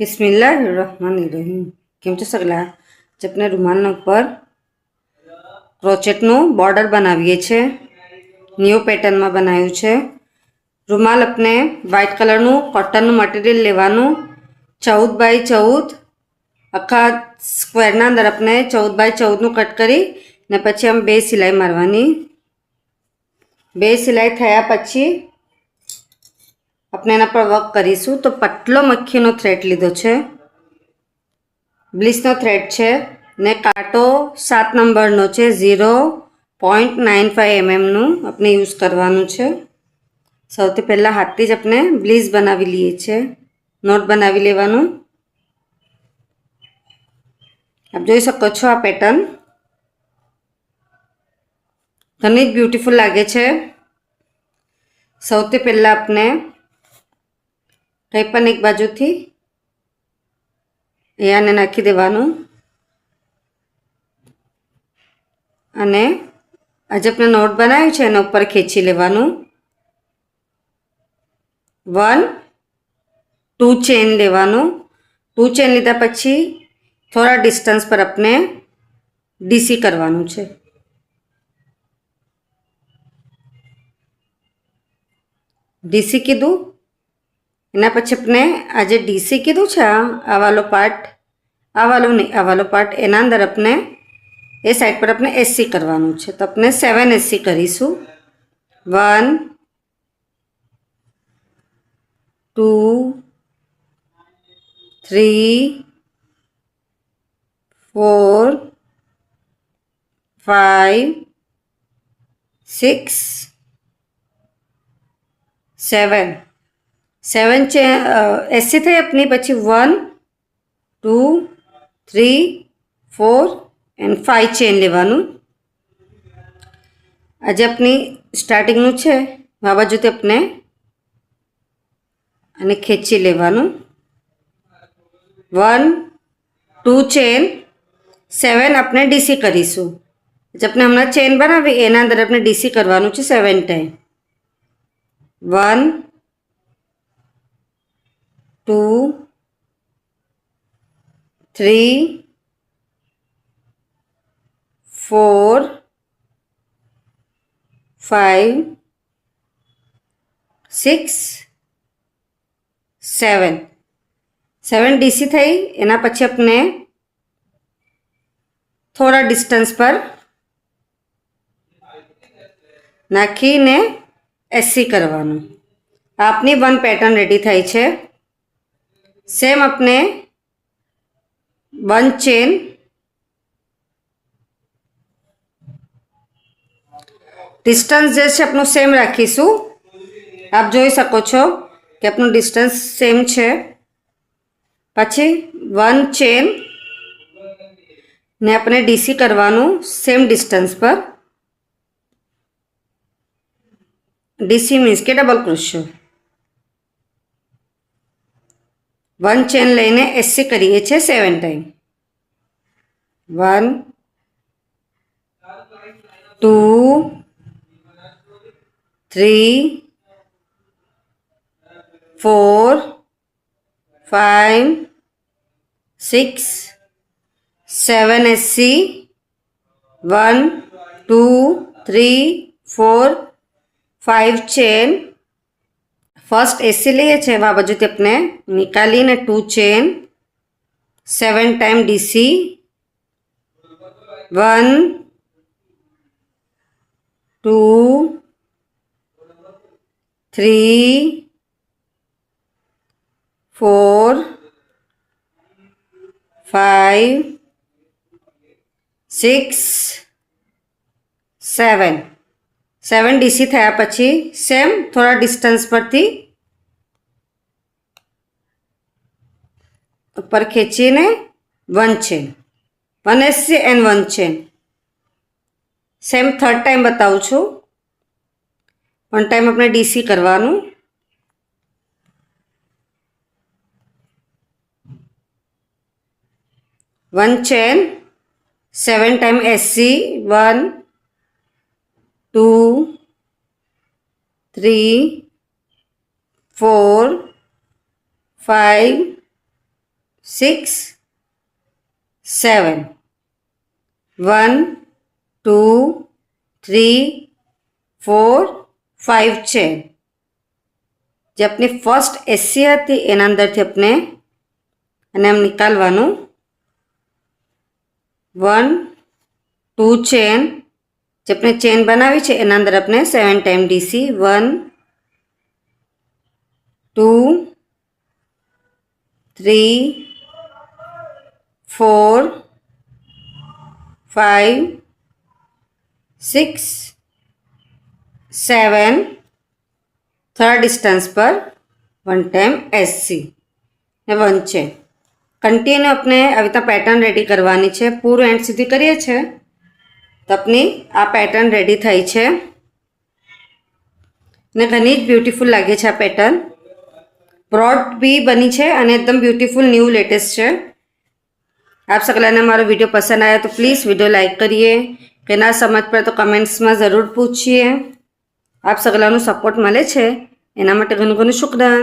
બિસ્મિલ્લાહિર્રહમાનિર્રહીમ। કેમ છો સગલા? આજે આપણે રૂમાલના ઉપર ક્રોચેટનું બોર્ડર બનાવીએ છીએ। ન્યૂ પેટર્નમાં બનાવ્યું છે। રૂમાલ આપણે વ્હાઇટ કલરનું કોટનનું મટીરિયલ લેવાનું। 14 બાય 14 આખા સ્ક્વેરના અંદર આપણે 14 બાય 14નું કટ કરી ને પછી આમ 2 સિલાઈ મારવાની। 2 સિલાઈ થયા પછી આપણે એના પર વર્ક કરીશું। તો પતલો મક્ખીનો થ્રેડ લીધો છે, બ્લીચનો થ્રેડ છે ને કાંટો 7 નંબરનો છે, 0.95 mm આપણે યુઝ કરવાનું છે। સૌથી પહેલાં હાથથી જ આપણે બ્લીચ બનાવી લઈએ છીએ, નોટ બનાવી લેવાનું। આપ જોઈ શકો છો આ પેટર્ન ઘણી જ બ્યુટીફુલ લાગે છે। સૌથી પહેલાં આપણે કંઈ પણ એક બાજુથી અહીંયાને નાખી દેવાનું અને આજે આપણે નોટ બનાવ્યું છે એના ઉપર ખેંચી લેવાનું। 1 2 ચેન લેવાનું। 2 ચેન લીધા પછી થોડા ડિસ્ટન્સ પર આપણે ડીસી કરવાનું છે। ડીસી કીધું એના પછી આપણે આ જે ડીસી કીધું છે આ વાલો પાર્ટ, આ વાલો નહીં, આ વાલો પાર્ટ, એના અંદર આપણે એ સાઈડ પર આપણે એસસી કરવાનું છે। તો આપણે 7 એસસી કરીશું। 1 2 3 4 5 6 7 7 એસસી થઈ આપની પછી 1 2 3 4 એન્ડ 5 ચેન લેવાનું। આજે આપની સ્ટાર્ટિંગનું છે આ બાજુથી આપણે અને ખેંચી લેવાનું। 1 2 ચેન 7 આપણે ડીસી કરીશું। જે આપણે હમણાં ચેન બનાવી એના અંદર આપણે ડીસી કરવાનું છે 7 ટાઈમ। 1 2 3 4 5 6 7 7 ડીસી થઈ એના પછી આપણે થોડા ડિસ્ટન્સ પર નાખીને એસસી કરવાનું। આપની 1 પેટર્ન રેડી થઈ છે। સેમ આપણે 1 ચેન ડિસ્ટન્સ જે છે આપણું સેમ રાખીશું। આપ જોઈ શકો છો કે આપણું ડિસ્ટન્સ સેમ છે। પછી 1 ચેન ને આપણે ડીસી કરવાનું સેમ ડિસ્ટન્સ પર। ડીસી મીન્સ કે ડબલ ક્રોશિયો। 1 ચેન લઈને એસસી કરીએ છીએ 7 time. 1 2 3 4 5 6 7 SC 1 2 3 4 5 chain. First SC લઈએ છીએ આ બાજુથી આપણે નિકાલીને 2 ચેન 7 ટાઈમ ડીસી 1 2 3 4 5 6 7 7 ડીસી થયા પછી સેમ થોડા ડિસ્ટન્સ પરથી ઉપર ખેંચીને 1 chain 1 SC and 1 chain. Same third time બતાવું છું। 1 ટાઈમ આપણે ડીસી કરવાનું। 1 ચેન 7 ટાઈમ એસસી 1 2 3 4 5 6 7 1 2 3 4 5 ચેન જે આપની ફર્સ્ટ એસી હતી એના અંદરથી આપણે અને આમ નીકાળવાનું 1 2 ચેન જે આપણે ચેન બનાવી છે એના અંદર આપણે 7 ટાઈમ ડીસી 1 2 3 4 5 6 7 થર્ડ ડિસ્ટન્સ પર 1 ટાઈમ એસસી ને 1 ચેન કન્ટિન્યુ આપણે આવી રીતના પેટર્ન રેડી કરવાની છે પૂરું એન્ડ સુધી કરીએ છીએ તો આપની આ પેટર્ન રેડી થઈ છે ને ઘણી જ બ્યુટીફુલ લાગે છે આ પેટર્ન ब्रॉड भी बनी है और एकदम ब्यूटीफुल न्यू लेटेस्ट है। आप सगला ने हमारा वीडियो पसंद आया तो प्लीज़ वीडियो लाइक करिए, कि ना समझ पड़े तो कमेंट्स में ज़रूर पूछिए। आप सगला सपोर्ट मळे छे एना माटे घणुं घणुं शुक्रान।